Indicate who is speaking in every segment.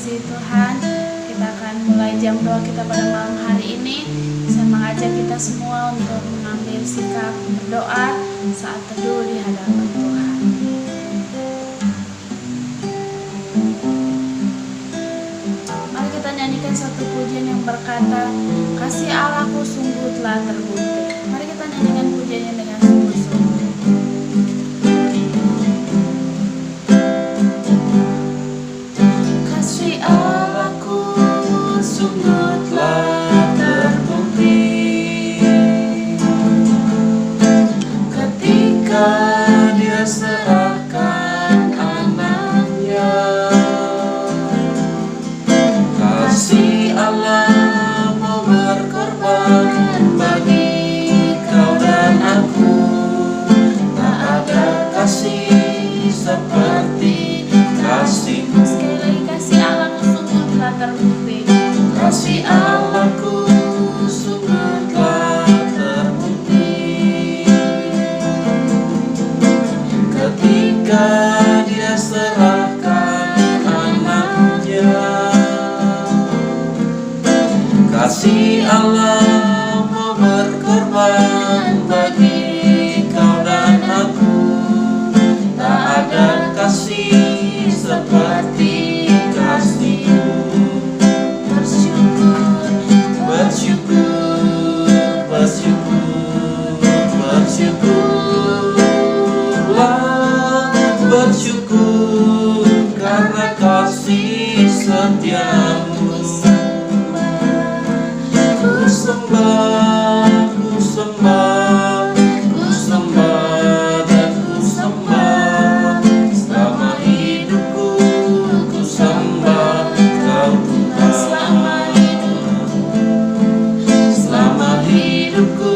Speaker 1: kasih Tuhan, kita akan mulai jam doa kita pada malam hari ini. Saya mengajak kita semua untuk mengambil sikap berdoa saat teduh di hadapan Tuhan. Mari kita nyanyikan satu pujian yang berkata, kasih Allahku sungguh telah terbukti. Mari kita nyanyikan pujiannya dengan sungguh-sungguh. Kasih Allahku sungguh telah terbukti ketika Dia serahkan anaknya. Kasih Allah mau berkorban bagi kau dan aku. Tak ada kasih seperti kasih-Mu. Sekali lagi, kasih Allahku sungguh telah terbukti. Kasih Allahku sungguh telah terbukti ketika Dia serahkan anaknya. Kasih Allah mau berkorban bagi kau dan aku. Tak ada kasih seperti kasih-Mu. Bersyukur, bersyukur, bersyukur, bersyukurlah, bersyukur karena kasih setia-Mu. Ku sembah, ku sembah, ku sembah dan ku sembah. Selama hidupku ku sembah Kau Tuhan. Selama hidupku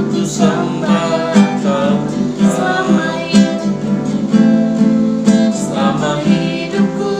Speaker 1: ku sembah Kau Tuhan. Selama hidupku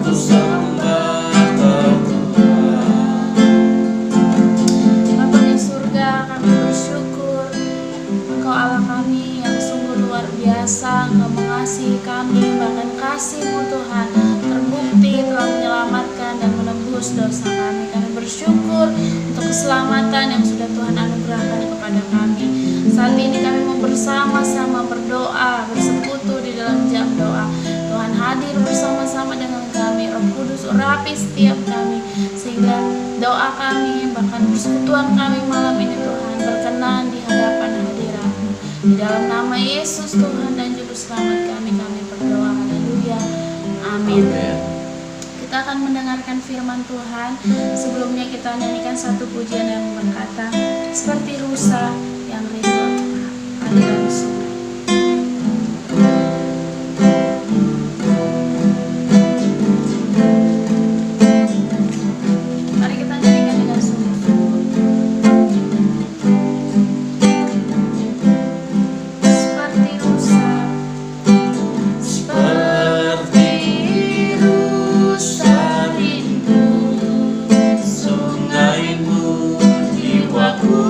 Speaker 1: ku sembah Kau Tuhan. Bapa di surga, kami bersyukur Engkau Allah kami yang sungguh luar biasa. Engkau mengasihi kami, bahkan kasih-Mu Tuhan terbukti telah menyelamatkan dan menebus dosa kami. Kami bersyukur untuk keselamatan yang sudah Tuhan anugerahkan kepada kami. Saat ini kami mau bersama-sama berdoa, bersekutu di dalam jam doa. Tuhan hadir bersama-sama dengan kami. Roh Kudus urapi setiap kami, sehingga doa kami, bahkan persekutuan kami malam ini Tuhan berkenan di hadapan hadirat-Mu. Di dalam nama Yesus Tuhan dan Juru Selamat kami berdoa. Haleluya. Amin. Kita akan mendengarkan firman Tuhan. Sebelumnya kita nyanyikan satu pujian yang berkata, seperti rusa yang rindu aliran sungai. Mari kita nyanyikan dengan sungguh-sungguh. Seperti rusa, seperti rusa rindu sungaimu, jiwaku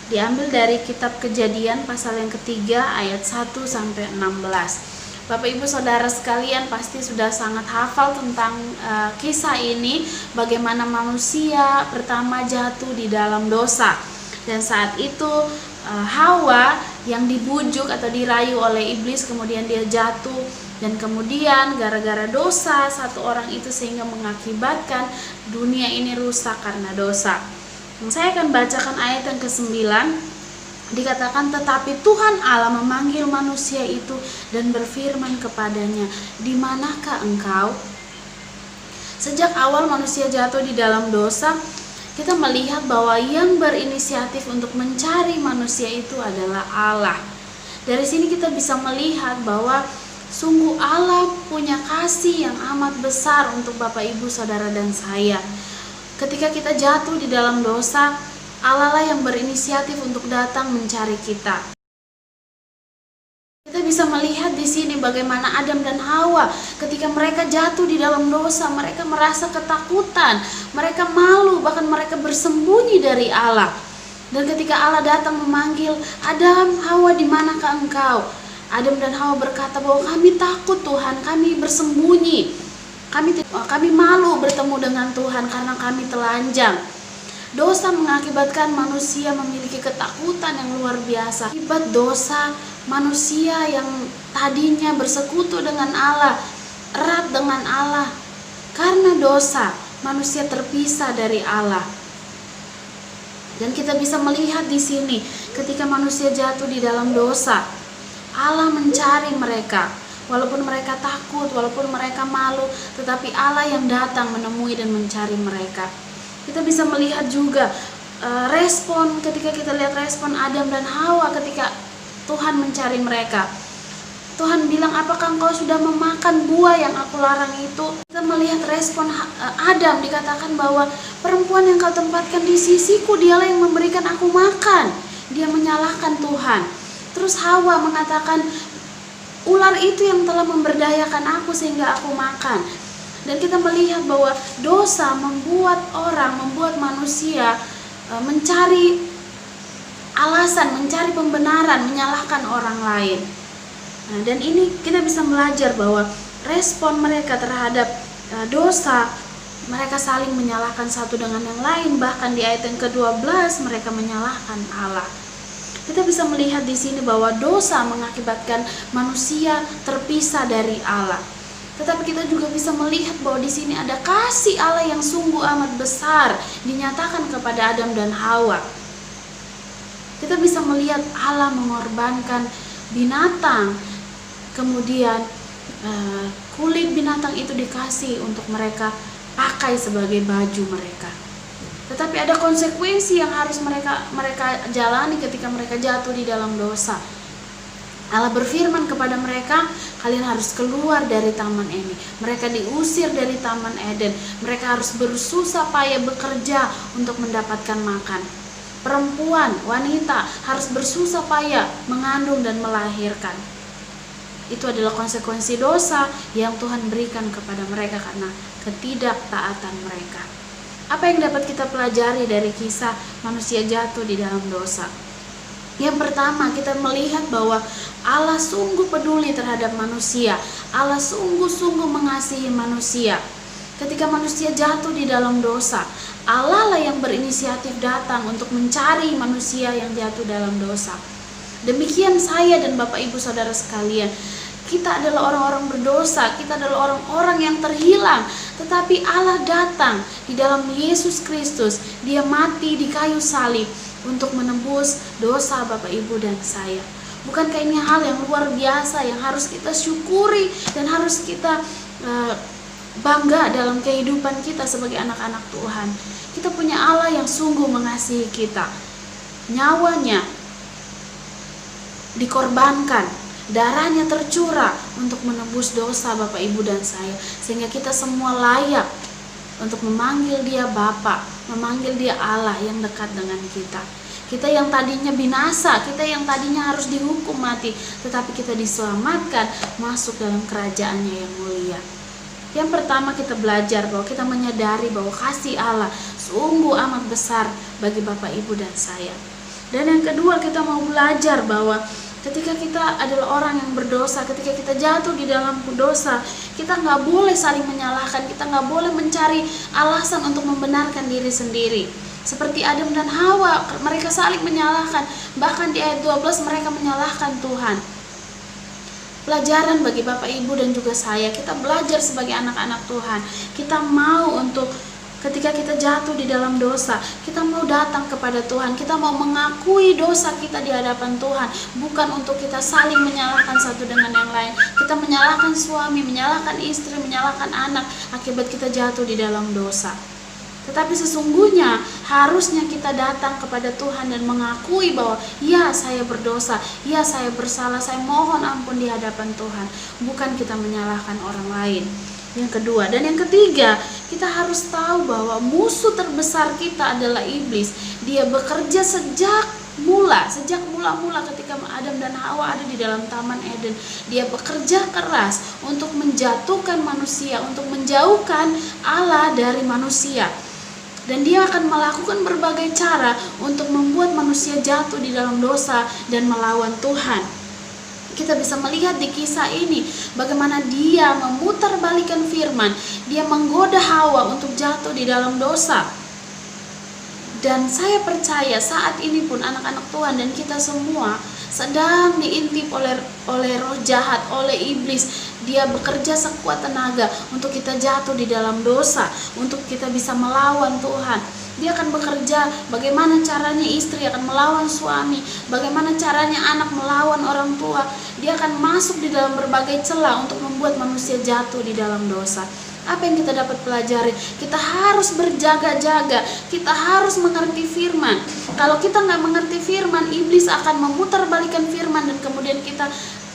Speaker 1: Diambil dari kitab Kejadian pasal yang ketiga ayat 1-16. Bapak Ibu Saudara sekalian pasti sudah sangat hafal tentang kisah ini, bagaimana manusia pertama jatuh di dalam dosa. Dan saat itu Hawa yang dibujuk atau dirayu oleh iblis, kemudian dia jatuh, dan kemudian gara-gara dosa satu orang itu sehingga mengakibatkan dunia ini rusak karena dosa. Saya akan bacakan ayat yang ke-9. Dikatakan, tetapi Tuhan Allah memanggil manusia itu dan berfirman kepadanya, di manakah engkau? Sejak awal manusia jatuh di dalam dosa, kita melihat bahwa yang berinisiatif untuk mencari manusia itu adalah Allah. Dari sini kita bisa melihat bahwa sungguh Allah punya kasih yang amat besar untuk Bapak, Ibu, Saudara, dan saya. Ketika kita jatuh di dalam dosa, Allah lah yang berinisiatif untuk datang mencari kita. Kita bisa melihat di sini bagaimana Adam dan Hawa ketika mereka jatuh di dalam dosa, mereka merasa ketakutan, mereka malu, bahkan mereka bersembunyi dari Allah. Dan ketika Allah datang memanggil, Adam, Hawa, di manakah engkau? Adam dan Hawa berkata bahwa kami takut Tuhan, kami bersembunyi. Kami malu bertemu dengan Tuhan karena kami telanjang. Dosa mengakibatkan manusia memiliki ketakutan yang luar biasa. Akibat dosa, manusia yang tadinya bersekutu dengan Allah, erat dengan Allah, karena dosa, manusia terpisah dari Allah. Dan kita bisa melihat di sini, ketika manusia jatuh di dalam dosa, Allah mencari mereka. Walaupun mereka takut, walaupun mereka malu, tetapi Allah yang datang menemui dan mencari mereka. Kita bisa melihat juga respon, ketika kita lihat respon Adam dan Hawa ketika Tuhan mencari mereka. Tuhan bilang, apakah engkau sudah memakan buah yang aku larang itu? Kita melihat respon Adam, dikatakan bahwa perempuan yang kau tempatkan di sisiku, dialah yang memberikan aku makan. Dia menyalahkan Tuhan. Terus Hawa mengatakan, ular itu yang telah memberdayakan aku sehingga aku makan. Dan kita melihat bahwa dosa membuat manusia mencari alasan, mencari pembenaran, menyalahkan orang lain. Nah, dan ini kita bisa belajar bahwa respon mereka terhadap dosa, mereka saling menyalahkan satu dengan yang lain. Bahkan di ayat yang ke-12 mereka menyalahkan Allah. Kita bisa melihat di sini bahwa dosa mengakibatkan manusia terpisah dari Allah. Tetapi kita juga bisa melihat bahwa di sini ada kasih Allah yang sungguh amat besar dinyatakan kepada Adam dan Hawa. Kita bisa melihat Allah mengorbankan binatang, kemudian kulit binatang itu dikasih untuk mereka pakai sebagai baju mereka. Tetapi ada konsekuensi yang harus mereka jalani ketika mereka jatuh di dalam dosa. Allah berfirman kepada mereka, kalian harus keluar dari taman ini. Mereka diusir dari taman Eden. Mereka harus bersusah payah bekerja untuk mendapatkan makan. Perempuan, wanita harus bersusah payah mengandung dan melahirkan. Itu adalah konsekuensi dosa yang Tuhan berikan kepada mereka karena ketidaktaatan mereka. Apa yang dapat kita pelajari dari kisah manusia jatuh di dalam dosa? Yang pertama, kita melihat bahwa Allah sungguh peduli terhadap manusia. Allah sungguh-sungguh mengasihi manusia. Ketika manusia jatuh di dalam dosa, Allah lah yang berinisiatif datang untuk mencari manusia yang jatuh dalam dosa. Demikian saya dan Bapak, Ibu, Saudara sekalian. Kita adalah orang-orang berdosa, kita adalah orang-orang yang terhilang. Tetapi Allah datang di dalam Yesus Kristus. Dia mati di kayu salib untuk menebus dosa Bapak, Ibu, dan saya. Bukankah ini hal yang luar biasa yang harus kita syukuri dan harus kita bangga dalam kehidupan kita sebagai anak-anak Tuhan. Kita punya Allah yang sungguh mengasihi kita. Nyawanya dikorbankan, darahnya tercurah untuk menebus dosa Bapak, Ibu, dan saya, sehingga kita semua layak untuk memanggil Dia Bapa, memanggil Dia Allah yang dekat dengan kita. Kita yang tadinya binasa, kita yang tadinya harus dihukum mati, tetapi kita diselamatkan masuk dalam kerajaannya yang mulia. Yang pertama, kita belajar bahwa kita menyadari bahwa kasih Allah sungguh amat besar bagi Bapak, Ibu, dan saya. Dan yang kedua, kita mau belajar bahwa ketika kita adalah orang yang berdosa, ketika kita jatuh di dalam dosa, kita nggak boleh saling menyalahkan, kita nggak boleh mencari alasan untuk membenarkan diri sendiri. Seperti Adam dan Hawa, mereka saling menyalahkan. Bahkan di ayat 12 mereka menyalahkan Tuhan. Pelajaran bagi Bapak Ibu dan juga saya, kita belajar sebagai anak-anak Tuhan. Kita mau untuk ketika kita jatuh di dalam dosa, kita mau datang kepada Tuhan, kita mau mengakui dosa kita di hadapan Tuhan, bukan untuk kita saling menyalahkan satu dengan yang lain. Kita menyalahkan suami, menyalahkan istri, menyalahkan anak akibat kita jatuh di dalam dosa. Tetapi sesungguhnya harusnya kita datang kepada Tuhan dan mengakui bahwa ya, saya berdosa, ya, saya bersalah, saya mohon ampun di hadapan Tuhan, bukan kita menyalahkan orang lain. Yang kedua dan yang ketiga, kita harus tahu bahwa musuh terbesar kita adalah iblis. Dia bekerja sejak mula-mula ketika Adam dan Hawa ada di dalam Taman Eden. Dia bekerja keras untuk menjatuhkan manusia, untuk menjauhkan Allah dari manusia. Dan dia akan melakukan berbagai cara untuk membuat manusia jatuh di dalam dosa dan melawan Tuhan. Kita bisa melihat di kisah ini bagaimana dia memutarbalikkan firman, dia menggoda Hawa untuk jatuh di dalam dosa. Dan saya percaya saat ini pun anak-anak Tuhan dan kita semua sedang diintip oleh roh jahat, oleh iblis. Dia bekerja sekuat tenaga untuk kita jatuh di dalam dosa, untuk kita bisa melawan Tuhan. Dia akan bekerja bagaimana caranya istri akan melawan suami, bagaimana caranya anak melawan orang tua. Dia akan masuk di dalam berbagai celah untuk membuat manusia jatuh di dalam dosa. Apa yang kita dapat pelajari? Kita harus berjaga-jaga, kita harus mengerti firman. Kalau kita nggak mengerti firman, iblis akan memutarbalikkan firman dan kemudian kita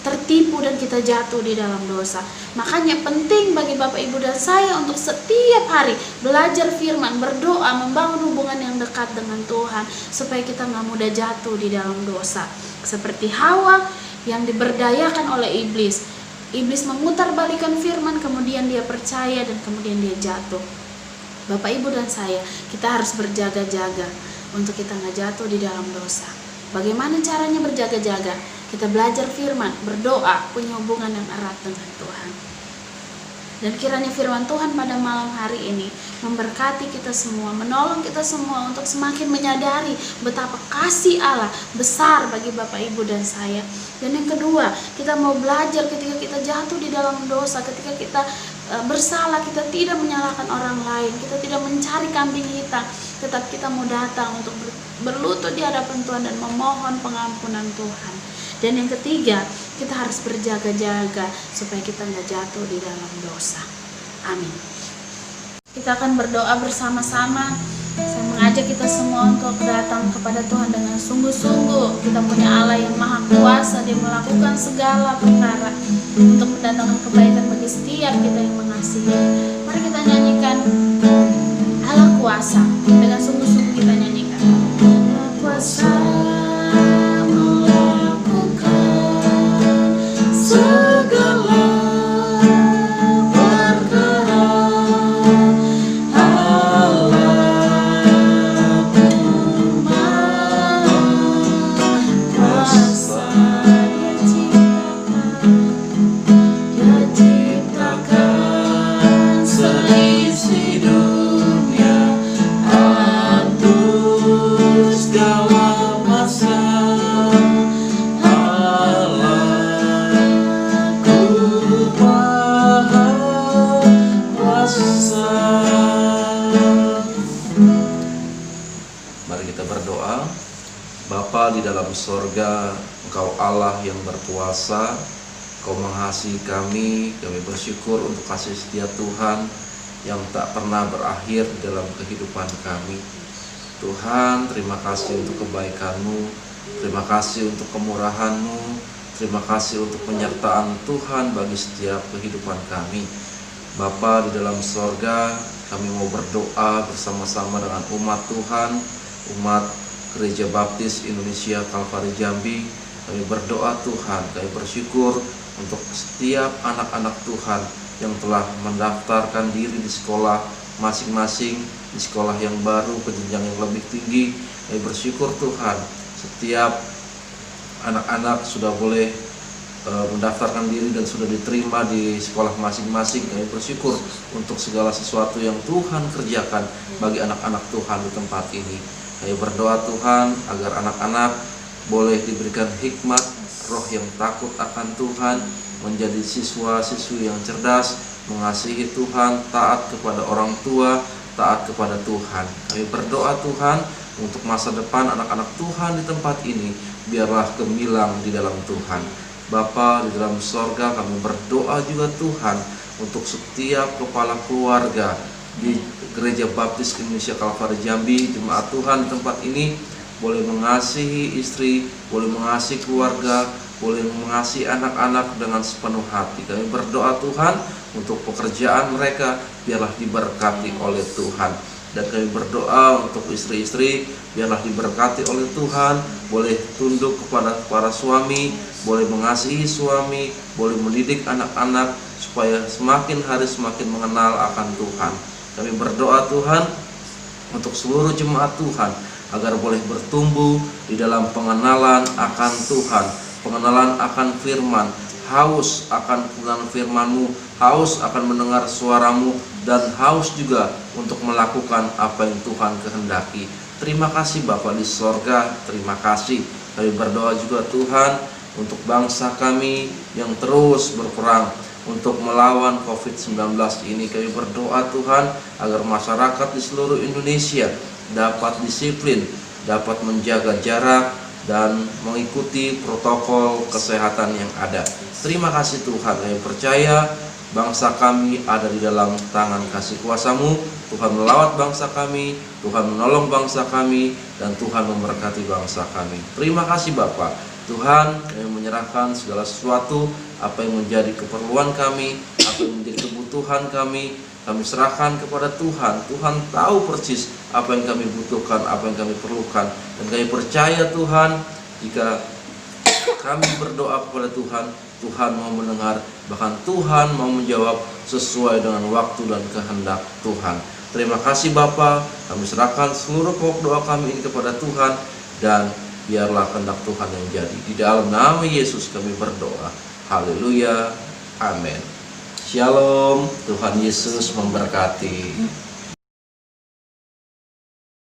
Speaker 1: tertipu dan kita jatuh di dalam dosa. Makanya penting bagi Bapak Ibu dan saya untuk setiap hari belajar firman, berdoa, membangun hubungan yang dekat dengan Tuhan supaya kita nggak mudah jatuh di dalam dosa. Seperti Hawa yang diberdayakan oleh iblis. Iblis memutarbalikkan firman, kemudian dia percaya dan kemudian dia jatuh. Bapak Ibu dan saya, kita harus berjaga-jaga untuk kita nggak jatuh di dalam dosa. Bagaimana caranya berjaga-jaga? Kita belajar firman, berdoa, punya hubungan yang erat dengan Tuhan. Dan kiranya firman Tuhan pada malam hari ini memberkati kita semua, menolong kita semua untuk semakin menyadari betapa kasih Allah besar bagi Bapak Ibu dan saya. Dan yang kedua, kita mau belajar ketika kita jatuh di dalam dosa, ketika kita bersalah, kita tidak menyalahkan orang lain, kita tidak mencari kambing hitam, tetap kita mau datang untuk berlutut di hadapan Tuhan dan memohon pengampunan Tuhan. Dan yang ketiga, kita harus berjaga-jaga supaya kita nggak jatuh di dalam dosa. Amin. Kita akan berdoa bersama-sama. Saya mengajak kita semua untuk datang kepada Tuhan dengan sungguh-sungguh. Kita punya Allah yang maha kuasa, Dia melakukan segala perkara untuk mendatangkan kebaikan bagi setiap kita yang mengasihi. Mari kita nyanyikan Allah kuasa. Dengan sungguh-sungguh kita nyanyikan Allah kuasa segala perkara. Allah kuasa, Dia ciptakan seisi dunia, atur segala masa.
Speaker 2: Mari kita berdoa. Bapa di dalam sorga, Engkau Allah yang berkuasa, Engkau mengasihi kami bersyukur untuk kasih setia Tuhan yang tak pernah berakhir di dalam kehidupan kami. Tuhan, terima kasih untuk kebaikan-Mu, terima kasih untuk kemurahan-Mu, terima kasih untuk penyertaan Tuhan bagi setiap kehidupan kami. Bapa di dalam sorga, kami mau berdoa bersama-sama dengan umat Tuhan, umat Gereja Baptis Indonesia Kalvari Jambi. Kami berdoa Tuhan, kami bersyukur untuk setiap anak-anak Tuhan yang telah mendaftarkan diri di sekolah masing-masing, di sekolah yang baru, ke jenjang yang lebih tinggi. Kami bersyukur Tuhan, Setiap anak-anak sudah boleh mendaftarkan diri dan sudah diterima di sekolah masing-masing. Kami bersyukur untuk segala sesuatu yang Tuhan kerjakan bagi anak-anak Tuhan di tempat ini. Kami berdoa Tuhan agar anak-anak boleh diberikan hikmat, roh yang takut akan Tuhan, menjadi siswa-siswi yang cerdas, mengasihi Tuhan, taat kepada orang tua, taat kepada Tuhan. Kami berdoa Tuhan untuk masa depan anak-anak Tuhan di tempat ini, biarlah gemilang di dalam Tuhan. Bapa di dalam sorga, kami berdoa juga Tuhan untuk setiap kepala keluarga di Gereja Baptis Indonesia Kalvari Jambi, jemaat Tuhan di tempat ini boleh mengasihi istri, boleh mengasihi keluarga, boleh mengasihi anak-anak dengan sepenuh hati. Kami berdoa Tuhan untuk pekerjaan mereka, biarlah diberkati oleh Tuhan. Dan kami berdoa untuk istri-istri, biarlah diberkati oleh Tuhan, boleh tunduk kepada para suami, boleh mengasihi suami, boleh mendidik anak-anak supaya semakin hari semakin mengenal akan Tuhan. Kami berdoa Tuhan untuk seluruh jemaat Tuhan agar boleh bertumbuh di dalam pengenalan akan Tuhan, pengenalan akan firman, haus akan pengenalan firman-Mu, haus akan mendengar suara-Mu, dan haus juga untuk melakukan apa yang Tuhan kehendaki. Terima kasih Bapa di sorga, terima kasih. Kami berdoa juga Tuhan untuk bangsa kami yang terus berperang untuk melawan COVID-19 ini. Kami berdoa Tuhan agar masyarakat di seluruh Indonesia dapat disiplin, dapat menjaga jarak, dan mengikuti protokol kesehatan yang ada. Terima kasih Tuhan, kami percaya bangsa kami ada di dalam tangan kasih kuasa-Mu. Tuhan melawat bangsa kami, Tuhan menolong bangsa kami, dan Tuhan memberkati bangsa kami. Terima kasih Bapa. Tuhan, kami menyerahkan segala sesuatu, apa yang menjadi keperluan kami, apa yang menjadi kebutuhan kami serahkan kepada Tuhan. Tuhan tahu persis apa yang kami butuhkan, apa yang kami perlukan. Dan kami percaya Tuhan, jika kami berdoa kepada Tuhan, Tuhan mau mendengar, bahkan Tuhan mau menjawab sesuai dengan waktu dan kehendak Tuhan. Terima kasih Bapa, kami serahkan seluruh pokok doa kami ini kepada Tuhan, dan biarlah kehendak Tuhan yang jadi. Di dalam nama Yesus kami berdoa. Haleluya. Amin. Shalom. Tuhan Yesus memberkati.